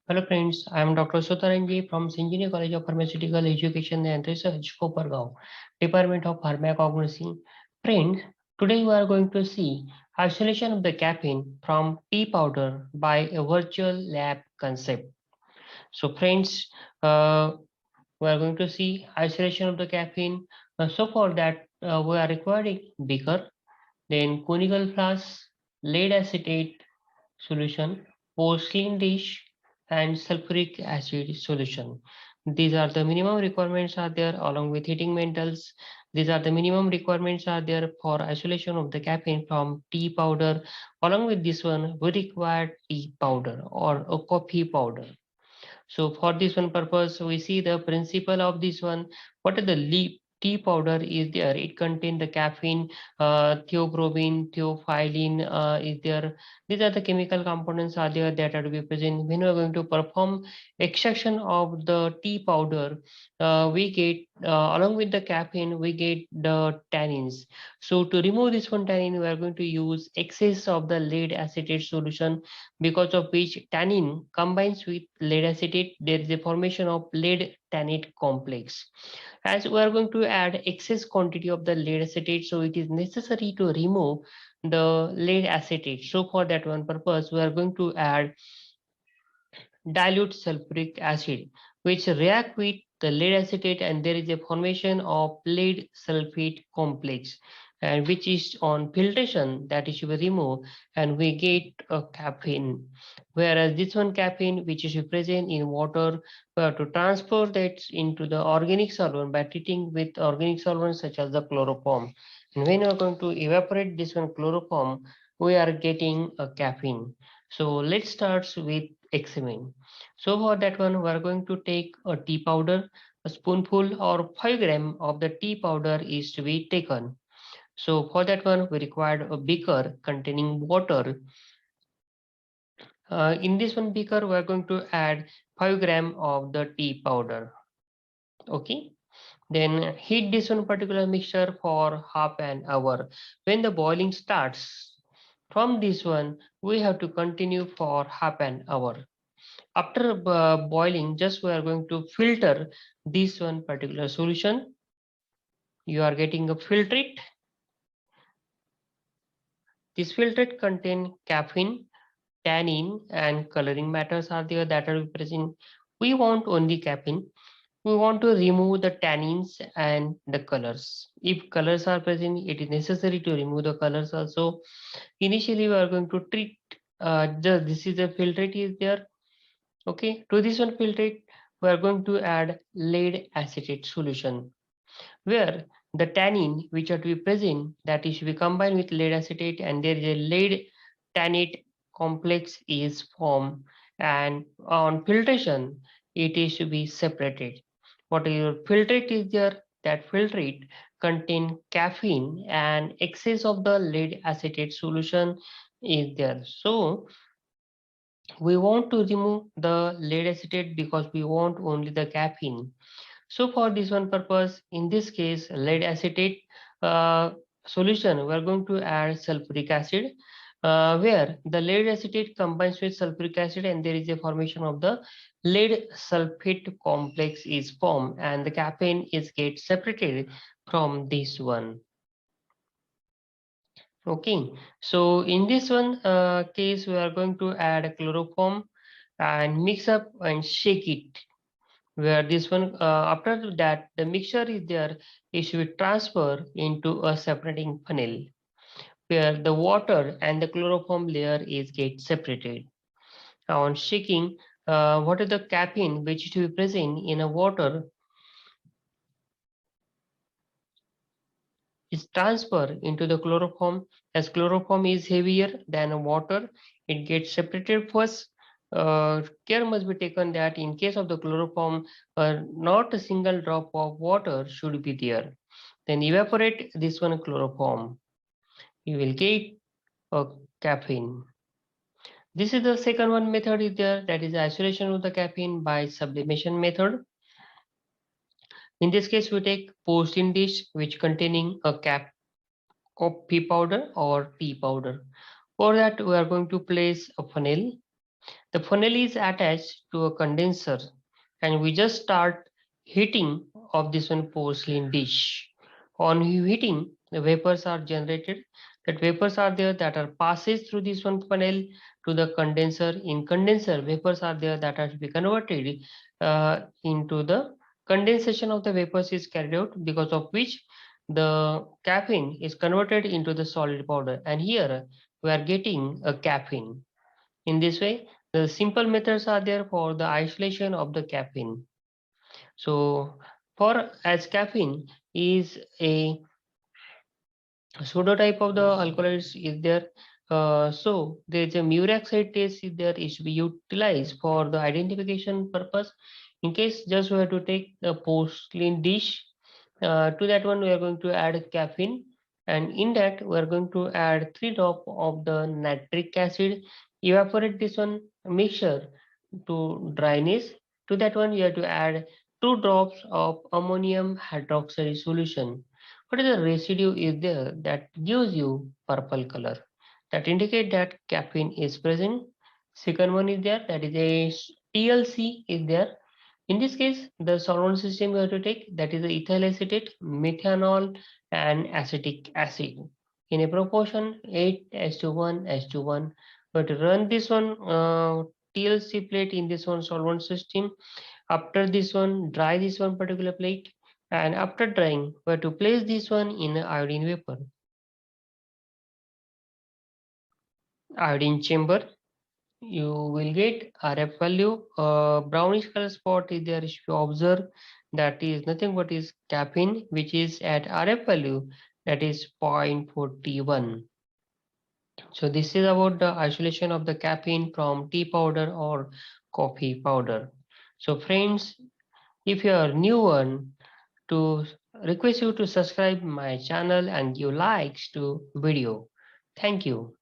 Hello friends, I am Dr. Sutaranji from Engineering College of Pharmaceutical Education and Research, Kopargaon, Department of Pharmacognosy. Friends, today we are going to see isolation of the caffeine from tea powder by a virtual lab concept. So friends, uh, we are going to see isolation of the caffeine. So for that, we are requiring beaker, then conical flask, lead acetate solution, porcelain dish, and sulfuric acid solution. These are the minimum requirements are there along with heating metals. These are the minimum requirements are there for isolation of the caffeine from tea powder. Along with this one, we require tea powder or a coffee powder. So for this one purpose, we see the principle of this one. What are the leaf tea powder is there? It contains the caffeine, theobromine, theophylline is there. These are the chemical components are there that are to be present. When we are going to perform extraction of the tea powder, we get along with the caffeine, we get the tannins. So to remove this one tannin, we are going to use excess of the lead acetate solution, because of which tannin combines with lead acetate. There is a formation of lead tannate complex. As we are going to add excess quantity of the lead acetate, so it is necessary to remove the lead acetate. So for that one purpose, we are going to add dilute sulfuric acid, which react with the lead acetate, and there is a formation of lead sulfate complex, and which is on filtration that is to be removed, and we get a caffeine. Whereas this one caffeine, which is present in water, we have to transfer that into the organic solvent by treating with organic solvents such as the chloroform. And when we are going to evaporate this one chloroform, we are getting a caffeine. So let's start with examine. So for that one, we are going to take a tea powder. A spoonful or 5 gram of the tea powder is to be taken. So for that one, we required a beaker containing water. In this one beaker, we are going to add 5 gram of the tea powder. Okay. Then heat this one particular mixture for half an hour. When the boiling starts, from this one, we have to continue for half an hour. After boiling, just we are going to filter this one particular solution. You are getting a filtrate. This filtrate contain caffeine, tannin, and coloring matters are there that are present. We want only caffeine. We want to remove the tannins and the colors. If colors are present, it is necessary to remove the colors also. Initially, we are going to treat. Just this is a filtrate is there. Okay, to this one filtrate, we are going to add lead acetate solution, where the tannin which are to be present, that is to be combined with lead acetate, and there is a lead tannate complex is formed, and on filtration it is to be separated. What your filtrate is there, that filtrate contain caffeine and excess of the lead acetate solution is there. So we want to remove the lead acetate because we want only the caffeine. So for this one purpose, in this case, lead acetate solution, we are going to add sulfuric acid, where the lead acetate combines with sulfuric acid, and there is a formation of the lead sulfate complex is formed, and the caffeine is get separated from this one. Okay, so in this one case, we are going to add a chloroform and mix up and shake it, where this one after that the mixture is there, it should be transferred into a separating funnel, where the water and the chloroform layer is get separated. On shaking, what is the caffeine which is to be present in a water is transferred into the chloroform. As chloroform is heavier than water, it gets separated first. Care must be taken that in case of the chloroform, not a single drop of water should be there. Then evaporate this one chloroform. You will get a caffeine. This is the second one method is there, that is isolation of the caffeine by sublimation method. In this case, we take porcelain dish which containing a coffee powder or tea powder. For that, we are going to place a funnel. The funnel is attached to a condenser and we just start heating of this one porcelain dish. On heating, the vapors are generated. That vapors are there that are passes through this one funnel to the condenser. In condenser, vapors are there that are to be converted into the condensation of the vapors is carried out, because of which the caffeine is converted into the solid powder. And here we are getting a caffeine. In this way, the simple methods are there for the isolation of the caffeine. So, for as caffeine is a pseudotype of the alkaloids is there, so there is a muraxide test is there is to be utilized for the identification purpose. In case just we have to take the porcelain dish, to that one we are going to add caffeine, and in that we are going to add 3 drop of the nitric acid, evaporate this one mixture to dryness. To that one you have to add 2 drops of ammonium hydroxide solution. What is the residue is there that gives you purple color, that indicate that caffeine is present. Second one is there, that is a TLC is there. In this case, the solvent system we have to take, that is the ethyl acetate, methanol, and acetic acid in a proportion 8:1:1. We have to run this one TLC plate in this one solvent system. After this one, dry this one particular plate, and after drying, we have to place this one in a iodine vapor. Iodine chamber, you will get RF value. Brownish color spot is there. If you observe, that is nothing but is caffeine, which is at RF value, that is 0.41. So this is about the isolation of the caffeine from tea powder or coffee powder. So friends, if you are new one, to request you to subscribe my channel and give likes to video. Thank you.